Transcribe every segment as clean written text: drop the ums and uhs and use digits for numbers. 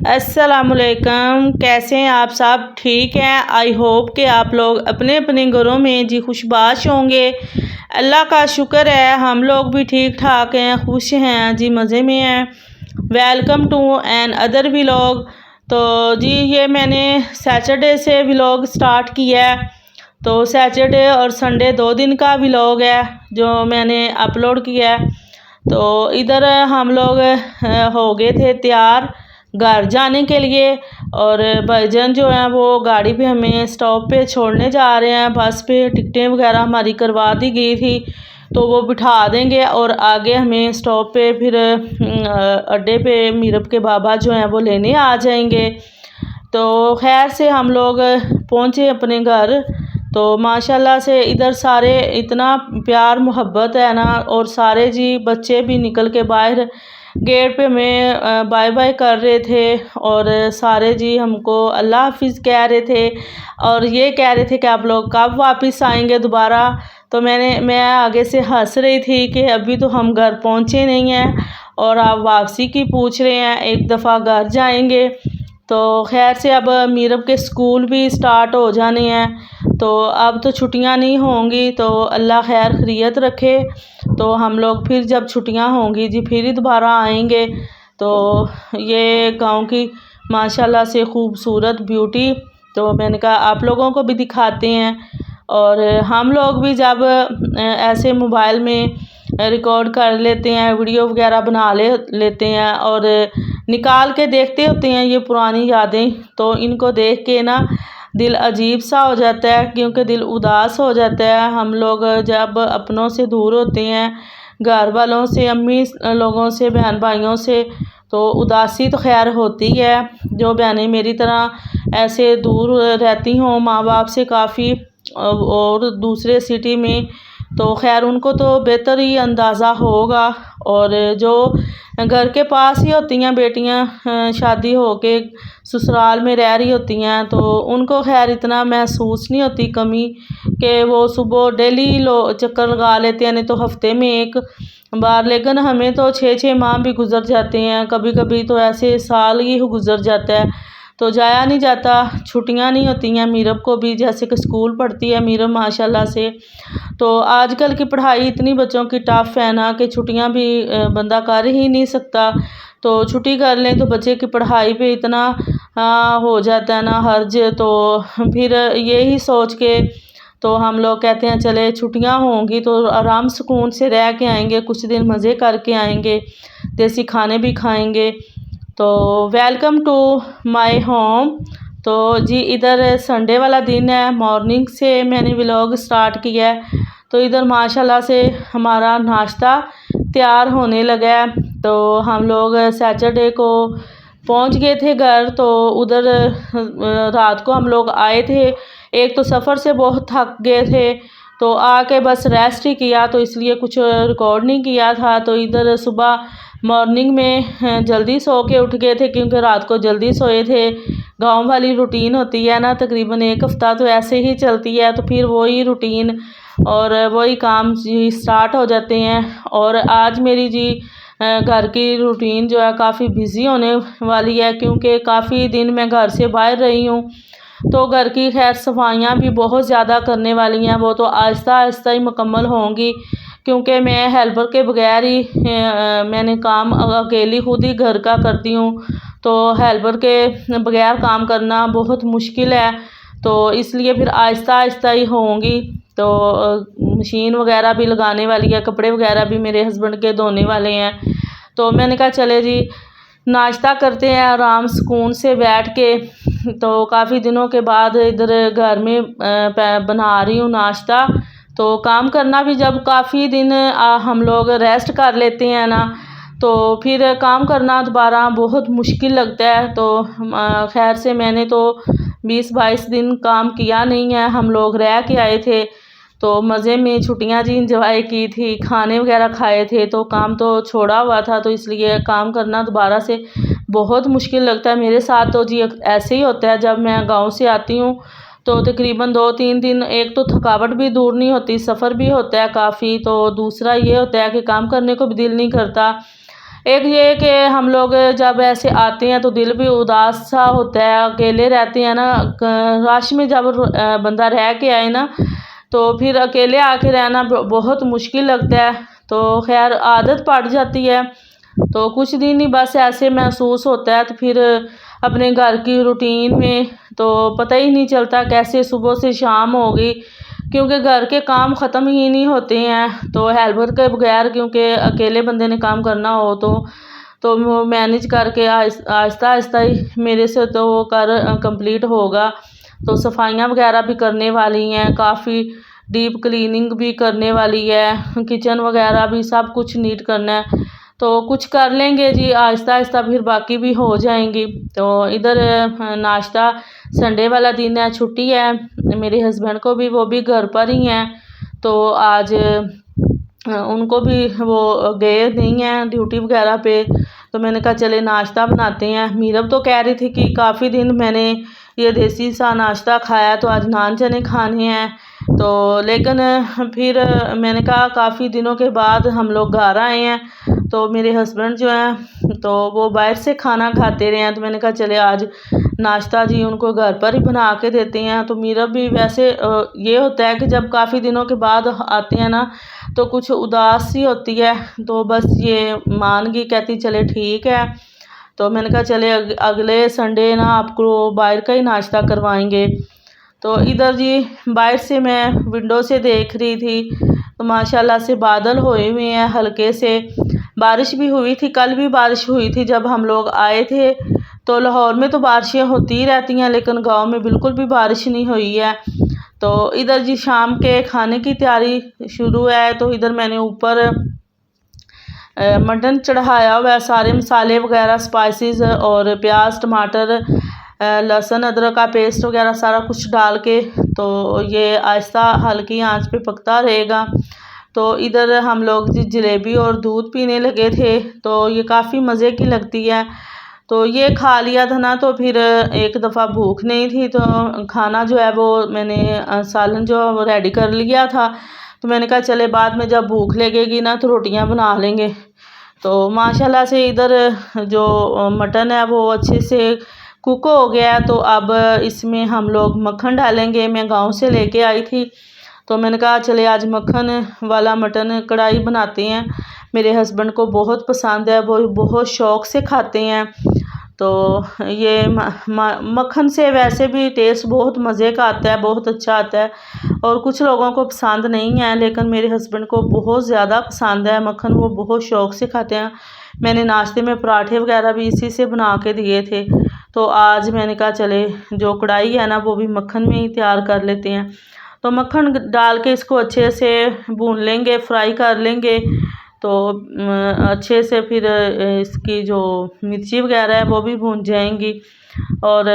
अस्सलामुअलैकुम। कैसे हैं आप सब? ठीक हैं। आई होप कि आप लोग अपने अपने घरों में जी खुशबाश होंगे। अल्लाह का शुक्र है हम लोग भी ठीक ठाक हैं, खुश हैं जी, मज़े में हैं। Welcome to another vlog. तो जी ये मैंने सैटरडे से व्लॉग स्टार्ट किया है। तो सैटरडे और संडे 2 दिन का व्लॉग है जो मैंने अपलोड किया है। तो इधर हम लोग हो गए थे तैयार घर जाने के लिए, और भाईजान जो हैं वो गाड़ी पे हमें स्टॉप पे छोड़ने जा रहे हैं। बस पे टिकटें वगैरह हमारी करवा दी गई थी, तो वो बिठा देंगे और आगे हमें स्टॉप पे फिर अड्डे पे मीरब के बाबा जो हैं वो लेने आ जाएंगे। तो खैर से हम लोग पहुँचे अपने घर। तो माशाल्लाह से इधर सारे इतना प्यार मोहब्बत है ना, और सारे जी बच्चे भी निकल के बाहर गेट पे हमें बाय बाय कर रहे थे, और सारे जी हमको अल्लाह हाफिज़ कह रहे थे, और ये कह रहे थे कि आप लोग कब वापस आएंगे दोबारा। तो मैं आगे से हंस रही थी कि अभी तो हम घर पहुंचे नहीं हैं और आप वापसी की पूछ रहे हैं, एक दफ़ा घर जाएंगे। तो खैर से अब मीरब के स्कूल भी स्टार्ट हो जाने हैं, तो अब तो छुट्टियां नहीं होंगी, तो अल्लाह खैर खैरियत रखे। तो हम लोग फिर जब छुट्टियां होंगी जी फिर ही दोबारा आएंगे। तो ये गांव की माशाल्लाह से खूबसूरत ब्यूटी, तो मैंने कहा आप लोगों को भी दिखाते हैं। और हम लोग भी जब ऐसे मोबाइल में रिकॉर्ड कर लेते हैं, वीडियो वगैरह बना लेते हैं और निकाल के देखते होते हैं ये पुरानी यादें, तो इनको देख के ना दिल अजीब सा हो जाता है, क्योंकि दिल उदास हो जाता है। हम लोग जब अपनों से दूर होते हैं, घर वालों से, अम्मी लोगों से, बहन भाइयों से, तो उदासी तो खैर होती है। जो बहनें मेरी तरह ऐसे दूर रहती हों माँ बाप से काफ़ी, और दूसरे सिटी में, तो खैर उनको तो बेहतर ही अंदाज़ा होगा। और जो घर के पास ही होती हैं बेटियां, शादी हो के ससुराल में रह रही होती हैं, तो उनको खैर इतना महसूस नहीं होती कमी, कि वो सुबह डेली चक्कर लगा लेते हैं, नहीं तो हफ्ते में एक बार। लेकिन हमें तो 6-6 माह भी गुजर जाते हैं, कभी कभी तो ऐसे साल ही गुजर जाता है, तो जाया नहीं जाता। छुट्टियां नहीं होती हैं मीरब को भी, जैसे कि स्कूल पढ़ती है मीरब माशाल्लाह से। तो आजकल की पढ़ाई इतनी बच्चों की टफ़ है ना कि छुट्टियां भी बंदा कर ही नहीं सकता। तो छुट्टी कर लें तो बच्चे की पढ़ाई पे इतना हो जाता है ना हर्ज। तो फिर यही सोच के तो हम लोग कहते हैं चले छुट्टियां होंगी तो आराम सुकून से रह के आएंगे, कुछ दिन मज़े करके आएंगे, देसी खाने भी खाएंगे। तो वेलकम टू माय होम। तो जी इधर संडे वाला दिन है, मॉर्निंग से मैंने व्लॉग स्टार्ट किया है। तो इधर माशाल्लाह से हमारा नाश्ता तैयार होने लगा है। तो हम लोग सैटरडे को पहुंच गए थे घर। तो उधर रात को हम लोग आए थे, एक तो सफ़र से बहुत थक गए थे, तो आके बस रेस्ट ही किया, तो इसलिए कुछ रिकॉर्ड नहीं किया था। तो इधर सुबह मॉर्निंग में जल्दी सो के उठ गए थे, क्योंकि रात को जल्दी सोए थे। गांव वाली रूटीन होती है ना, तकरीबन एक हफ़्ता तो ऐसे ही चलती है, तो फिर वही रूटीन और वही काम जी स्टार्ट हो जाते हैं। और आज मेरी जी घर की रूटीन जो है काफ़ी बिज़ी होने वाली है, क्योंकि काफ़ी दिन मैं घर से बाहर रही हूँ। तो घर की खैर सफाइयाँ भी बहुत ज़्यादा करने वाली हैं, वो तो आहिस्ता आहिस्ता ही मुकम्मल होंगी, क्योंकि मैं हेल्पर के बगैर ही मैंने काम अकेली खुद ही घर का करती हूँ। तो हेल्पर के बगैर काम करना बहुत मुश्किल है, तो इसलिए फिर आहिस्ता आहिस्ता ही होंगी। तो मशीन वगैरह भी लगाने वाली है, कपड़े वगैरह भी मेरे हस्बैंड के धोने वाले हैं। तो मैंने कहा चले जी नाश्ता करते हैं आराम सुकून से बैठ के। तो काफ़ी दिनों के बाद इधर घर में बना रही हूँ नाश्ता। तो काम करना भी जब काफ़ी दिन हम लोग रेस्ट कर लेते हैं ना, तो फिर काम करना दोबारा बहुत मुश्किल लगता है। तो खैर से मैंने तो 20-22 दिन काम किया नहीं है, हम लोग रह के आए थे, तो मज़े में छुट्टियां जी इंजॉय की थी, खाने वगैरह खाए थे, तो काम तो छोड़ा हुआ था, तो इसलिए काम करना दोबारा से बहुत मुश्किल लगता है। मेरे साथ तो जी ऐसे ही होता है, जब मैं गांव से आती हूँ तो तकरीबन 2-3 दिन, एक तो थकावट भी दूर नहीं होती, सफ़र भी होता है काफ़ी, तो दूसरा ये होता है कि काम करने को भी दिल नहीं करता। एक ये कि हम लोग जब ऐसे आते हैं तो दिल भी उदास सा होता है, अकेले रहते हैं ना। रश में जब बंदा रह के आए ना तो फिर अकेले आके रहना बहुत मुश्किल लगता है। तो खैर आदत पड़ जाती है, तो कुछ दिन ही बस ऐसे महसूस होता है। तो फिर अपने घर की रूटीन में तो पता ही नहीं चलता कैसे सुबह से शाम हो गई, क्योंकि घर के काम ख़त्म ही नहीं होते हैं। तो हेल्पर के बगैर, क्योंकि अकेले बंदे ने काम करना हो तो वो मैनेज करके आहिस्ता आहिस्ता ही मेरे से तो वो कंप्लीट होगा। तो सफाइयाँ वगैरह भी करने वाली हैं, काफ़ी डीप क्लीनिंग भी करने वाली है, किचन वगैरह भी सब कुछ नीट करना है। तो कुछ कर लेंगे जी आहिस्ता आहिस्ता, फिर बाकी भी हो जाएंगी। तो इधर नाश्ता, संडे वाला दिन है, छुट्टी है मेरे हस्बैंड को भी, वो भी घर पर ही हैं। तो आज उनको भी वो गए नहीं हैं ड्यूटी वगैरह पे। तो मैंने कहा चले नाश्ता बनाते हैं। मीरब तो कह रही थी कि काफ़ी दिन मैंने ये देसी सा नाश्ता खाया, तो आज नान चने खाने हैं। तो लेकिन फिर मैंने कहा काफ़ी दिनों के बाद हम लोग घर आए हैं, तो मेरे हस्बैंड जो हैं तो वो बाहर से खाना खाते रहे हैं। तो मैंने कहा चले आज नाश्ता जी उनको घर पर ही बना के देते हैं। तो मेरा भी वैसे ये होता है कि जब काफ़ी दिनों के बाद आते हैं ना तो कुछ उदास सी होती है। तो बस ये मान गई, कहती चले ठीक है। तो मैंने कहा चले अगले संडे ना आपको बाहर का ही नाश्ता करवाएंगे। तो इधर जी बाहर से मैं विंडो से देख रही थी, तो माशाल्लाह से बादल होए हुए हैं हल्के से। बारिश भी हुई थी, कल भी बारिश हुई थी जब हम लोग आए थे। तो लाहौर में तो बारिशें होती ही रहती हैं, लेकिन गांव में बिल्कुल भी बारिश नहीं हुई है। तो इधर जी शाम के खाने की तैयारी शुरू है। तो इधर मैंने ऊपर मटन चढ़ाया हुआ है, सारे मसाले वगैरह स्पाइसेस और प्याज टमाटर लहसुन अदरक का पेस्ट वगैरह सारा कुछ डाल के, तो ये आहिस्ता हल्की आंच पे पकता रहेगा। तो इधर हम लोग जी जलेबी और दूध पीने लगे थे, तो ये काफ़ी मज़े की लगती है। तो ये खा लिया था ना, तो फिर एक दफ़ा भूख नहीं थी, तो खाना जो है वो मैंने सालन जो है वो रेडी कर लिया था। तो मैंने कहा चले बाद में जब भूख लगेगी ना तो रोटियां बना लेंगे। तो माशाल्लाह से इधर जो मटन है वो अच्छे से कुक हो गया है। तो अब इसमें हम लोग मक्खन डालेंगे। मैं गांव से लेके आई थी, तो मैंने कहा चले आज मक्खन वाला मटन कढ़ाई बनाते हैं। मेरे हस्बैंड को बहुत पसंद है, वो बहुत शौक़ से खाते हैं। तो ये मक्खन से वैसे भी टेस्ट बहुत मज़े का आता है, बहुत अच्छा आता है। और कुछ लोगों को पसंद नहीं है, लेकिन मेरे हस्बैंड को बहुत ज़्यादा पसंद है मक्खन, वो बहुत शौक़ से खाते हैं। मैंने नाश्ते में पराठे वगैरह भी इसी से बना के दिए थे। तो आज मैंने कहा चले जो कढ़ाई है ना वो भी मक्खन में ही तैयार कर लेते हैं। तो मक्खन डाल के इसको अच्छे से भून लेंगे, फ्राई कर लेंगे। तो अच्छे से फिर इसकी जो मिर्ची वगैरह है वो भी भून जाएंगी। और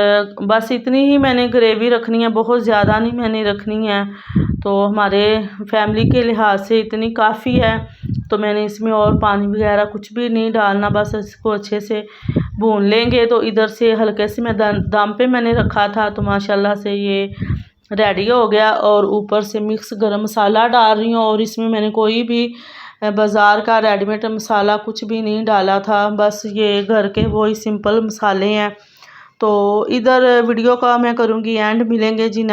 बस इतनी ही मैंने ग्रेवी रखनी है, बहुत ज़्यादा नहीं मैंने रखनी है। तो हमारे फैमिली के लिहाज से इतनी काफ़ी है। तो मैंने इसमें और पानी वगैरह कुछ भी नहीं डालना, बस इसको अच्छे से भून लेंगे। तो इधर से हल्के से मैं दम पे मैंने रखा था, तो माशाल्लाह से ये रेडी हो गया। और ऊपर से मिक्स गरम मसाला डाल रही हूँ, और इसमें मैंने कोई भी बाज़ार का रेडीमेड मसाला कुछ भी नहीं डाला था, बस ये घर के वही सिंपल मसाले हैं। तो इधर वीडियो का मैं करूँगी एंड, मिलेंगे जी।